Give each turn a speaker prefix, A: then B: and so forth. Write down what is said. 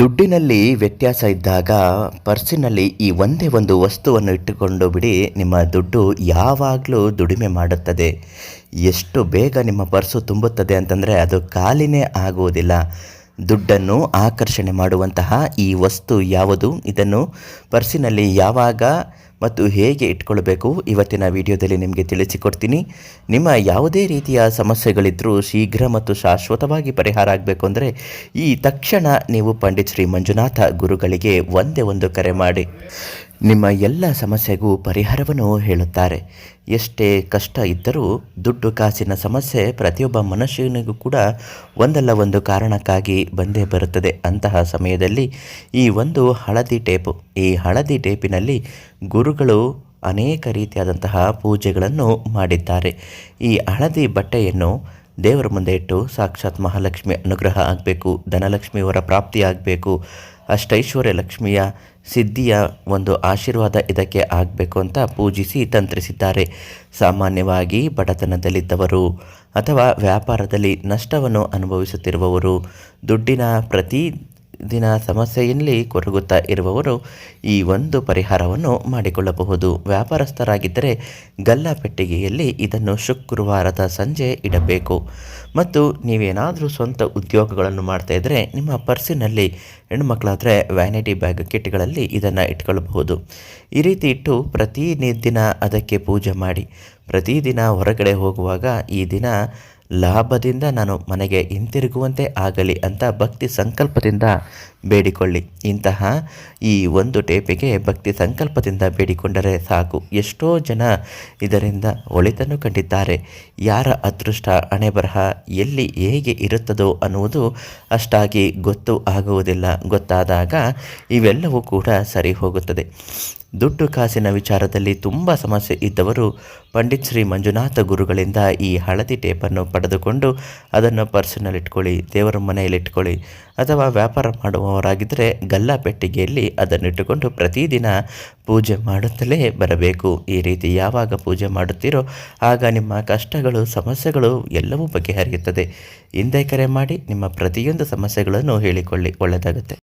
A: ದುಡ್ಡಿನಲ್ಲಿ ವ್ಯತ್ಯಾಸ ಇದ್ದಾಗ ಪರ್ಸಿನಲ್ಲಿ ಈ ಒಂದೇ ಒಂದು ವಸ್ತುವನ್ನು ಇಟ್ಟುಕೊಂಡು ಬಿಡಿ, ನಿಮ್ಮ ದುಡ್ಡು ಯಾವಾಗಲೂ ದುಡಿಮೆ ಮಾಡುತ್ತದೆ. ಎಷ್ಟು ಬೇಗ ನಿಮ್ಮ ಪರ್ಸು ತುಂಬುತ್ತದೆ ಅಂತಂದರೆ ಅದು ಖಾಲಿನೇ ಆಗುವುದಿಲ್ಲ. ದುಡ್ಡನ್ನು ಆಕರ್ಷಣೆ ಮಾಡುವಂತಹ ಈ ವಸ್ತು ಯಾವುದು, ಇದನ್ನು ಪರ್ಸಿನಲ್ಲಿ ಯಾವಾಗ ಮತ್ತು ಹೇಗೆ ಇಟ್ಕೊಳ್ಬೇಕು ಇವತ್ತಿನ ವಿಡಿಯೋದಲ್ಲಿ ನಿಮಗೆ ತಿಳಿಸಿಕೊಡ್ತೀನಿ. ನಿಮ್ಮ ಯಾವುದೇ ರೀತಿಯ ಸಮಸ್ಯೆಗಳಿದ್ದರೂ ಶೀಘ್ರ ಮತ್ತು ಶಾಶ್ವತವಾಗಿ ಪರಿಹಾರ ಆಗಬೇಕು ಅಂದರೆ ಈ ತಕ್ಷಣ ನೀವು ಪಂಡಿತ್ ಶ್ರೀ ಮಂಜುನಾಥ ಗುರುಗಳಿಗೆ ಒಂದೇ ಒಂದು ಕರೆ ಮಾಡಿ ನಿಮ್ಮ ಎಲ್ಲ ಸಮಸ್ಯೆಗೂ ಪರಿಹಾರವನ್ನು ಹೇಳುತ್ತಾರೆ. ಎಷ್ಟೇ ಕಷ್ಟ ಇದ್ದರೂ ದುಡ್ಡು ಕಾಸಿನ ಸಮಸ್ಯೆ ಪ್ರತಿಯೊಬ್ಬ ಮನುಷ್ಯನಿಗೂ ಕೂಡ ಒಂದಲ್ಲ ಒಂದು ಕಾರಣಕ್ಕಾಗಿ ಬಂದೇ ಬರುತ್ತದೆ. ಅಂತಹ ಸಮಯದಲ್ಲಿ ಈ ಒಂದು ಹಳದಿ ಟೇಪು, ಈ ಹಳದಿ ಟೇಪಿನಲ್ಲಿ ಗುರುಗಳು ಅನೇಕ ರೀತಿಯಾದಂತಹ ಪೂಜೆಗಳನ್ನು ಮಾಡಿದ್ದಾರೆ. ಈ ಹಳದಿ ಬಟ್ಟೆಯನ್ನು ದೇವರ ಮುಂದೆ ಇಟ್ಟು ಸಾಕ್ಷಾತ್ ಮಹಾಲಕ್ಷ್ಮಿ ಅನುಗ್ರಹ ಆಗಬೇಕು, ಧನಲಕ್ಷ್ಮಿಯವರ ಪ್ರಾಪ್ತಿ ಆಗಬೇಕು, ಅಷ್ಟೈಶ್ವರ್ಯ ಲಕ್ಷ್ಮಿಯ ಸಿದ್ಧಿಯ ಒಂದು ಆಶೀರ್ವಾದ ಇದಕ್ಕೆ ಆಗಬೇಕು ಅಂತ ಪೂಜಿಸಿ ತಂತ್ರಿಸಿದ್ದಾರೆ. ಸಾಮಾನ್ಯವಾಗಿ ಬಡತನದಲ್ಲಿದ್ದವರು ಅಥವಾ ವ್ಯಾಪಾರದಲ್ಲಿ ನಷ್ಟವನ್ನು ಅನುಭವಿಸುತ್ತಿರುವವರು, ದುಡ್ಡಿನ ಪ್ರತಿ ದಿನ ಸಮಸ್ಯೆಯಲ್ಲಿ ಕೊರಗುತ್ತಾ ಇರುವವರು ಈ ಒಂದು ಪರಿಹಾರವನ್ನು ಮಾಡಿಕೊಳ್ಳಬಹುದು. ವ್ಯಾಪಾರಸ್ಥರಾಗಿದ್ದರೆ ಗಲ್ಲಾಪೆಟ್ಟಿಗೆಯಲ್ಲಿ ಇದನ್ನು ಶುಕ್ರವಾರದ ಸಂಜೆ ಇಡಬೇಕು. ಮತ್ತು ನೀವೇನಾದರೂ ಸ್ವಂತ ಉದ್ಯೋಗಗಳನ್ನು ಮಾಡ್ತಾ ಇದ್ದರೆ ನಿಮ್ಮ ಪರ್ಸಿನಲ್ಲಿ, ಹೆಣ್ಣುಮಕ್ಕಳಾದರೆ ವ್ಯಾನಿಟಿ ಬ್ಯಾಗ್ ಕಿಟ್ಗಳಲ್ಲಿ ಇದನ್ನು ಇಟ್ಕೊಳ್ಬಹುದು. ಈ ರೀತಿ ಇಟ್ಟು ಪ್ರತಿದಿನ ಅದಕ್ಕೆ ಪೂಜೆ ಮಾಡಿ, ಪ್ರತಿದಿನ ಹೊರಗಡೆ ಹೋಗುವಾಗ ಈ ದಿನ ಲಾಭದಿಂದ ನಾನು ಮನೆಗೆ ಹಿಂತಿರುಗುವಂತೆ ಆಗಲಿ ಅಂತ ಭಕ್ತಿ ಸಂಕಲ್ಪದಿಂದ ಬೇಡಿಕೊಳ್ಳಿ. ಇಂತಹ ಈ ಒಂದು ಟೇಪಿಗೆ ಭಕ್ತಿ ಸಂಕಲ್ಪದಿಂದ ಬೇಡಿಕೊಂಡರೆ ಸಾಕು. ಎಷ್ಟೋ ಜನ ಇದರಿಂದ ಒಳಿತನ್ನು ಕಂಡಿದ್ದಾರೆ. ಯಾರ ಅದೃಷ್ಟ ಹಣೆಬರಹ ಎಲ್ಲಿ ಹೇಗೆ ಇರುತ್ತದೋ ಅನ್ನುವುದು ಅಷ್ಟಾಗಿ ಗೊತ್ತು ಆಗುವುದಿಲ್ಲ. ಗೊತ್ತಾದಾಗ ಇವೆಲ್ಲವೂ ಕೂಡ ಸರಿ ಹೋಗುತ್ತದೆ. ದುಡ್ಡು ಕಾಸಿನ ವಿಚಾರದಲ್ಲಿ ತುಂಬ ಸಮಸ್ಯೆ ಇದ್ದವರು ಪಂಡಿತ್ ಶ್ರೀ ಮಂಜುನಾಥ ಗುರುಗಳಿಂದ ಈ ಹಳದಿ ಟೇಪನ್ನು ಪಡೆದುಕೊಂಡು ಅದನ್ನು ಪರ್ಸಿನಲ್ಲಿಟ್ಕೊಳ್ಳಿ, ದೇವರ ಮನೆಯಲ್ಲಿಟ್ಕೊಳ್ಳಿ, ಅಥವಾ ವ್ಯಾಪಾರ ಮಾಡುವವರಾಗಿದ್ದರೆ ಗಲ್ಲಾಪೆಟ್ಟಿಗೆಯಲ್ಲಿ ಅದನ್ನಿಟ್ಟುಕೊಂಡು ಪ್ರತಿದಿನ ಪೂಜೆ ಮಾಡುತ್ತಲೇ ಬರಬೇಕು. ಈ ರೀತಿ ಯಾವಾಗ ಪೂಜೆ ಮಾಡುತ್ತೀರೋ ಆಗ ನಿಮ್ಮ ಕಷ್ಟಗಳು, ಸಮಸ್ಯೆಗಳು ಎಲ್ಲವೂ ಬಗೆಹರಿಯುತ್ತದೆ. ಹಿಂದೆ ಕರೆ ಮಾಡಿ ನಿಮ್ಮ ಪ್ರತಿಯೊಂದು ಸಮಸ್ಯೆಗಳನ್ನು ಹೇಳಿಕೊಳ್ಳಿ, ಒಳ್ಳೆಯದಾಗುತ್ತೆ.